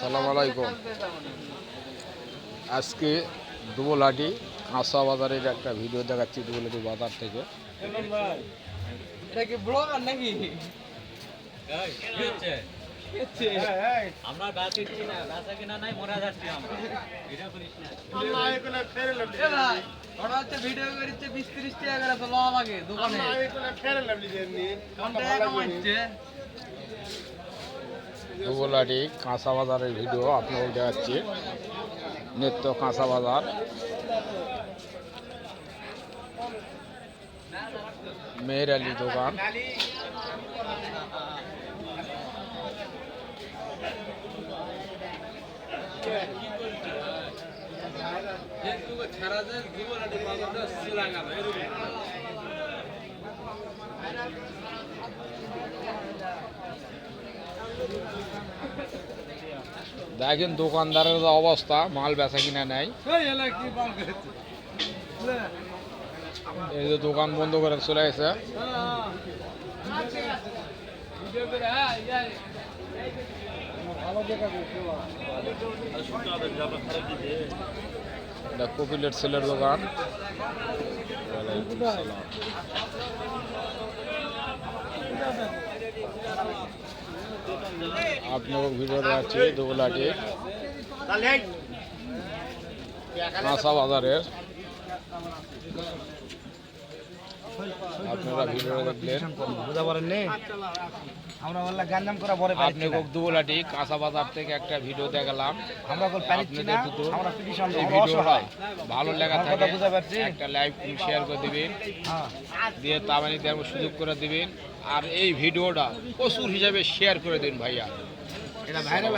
আসসালামু আলাইকুম। আজকে দুবলাটি কাঁচা বাজারের একটা ভিডিও দেখাচ্ছি দুবলাটি বাজার থেকে। এটা কি ব্লগার নাকি? আমরা গাছ কিনছি না, গাছ কিনা নাই, মরা যাচ্ছি আমরা। এটা করিস না। এ ভাই, ওরা হচ্ছে ভিডিও করিচ্ছে 20-30 টাকা করে তো লওয়া লাগে দোকানে। কোন টাকা কামাচ্ছে? দুবলাটি কাঁচা বাজারের ভিডিও আপনাদের দেখাচ্ছি। নিত্য কাঁচা বাজার, মেহের আলী দোকান। দেখেন দোকানদারের যে অবস্থা, মাল বেচা কিনা নাই। এই যে দোকান বন্ধ করে চলে গেছে। এটা কপিলের ছেলের দোকান। আপনার ভিডিওটা আছে দুবলাটি কাঁচা বাজারের। আপনারা ভিডিও দেখলেন। বুঝা পারেন নি? আমরা বললা গান্দাম করা পরে আপনি দুবলাটি কাঁচা বাজার থেকে একটা ভিডিও দেখালাম। আমরা বল পারিছি না, আমরা পিটিশন এই ভিডিওটা ভালো লাগা থাকে একটা লাইক শেয়ার করে দিবেন, দিয়ে তামানি দেওয়ার সুযোগ করে দিবেন। আর এই ভিডিওটা প্রচুর হিসাবে শেয়ার করে দিন ভাইয়া। এটা ভাইরাল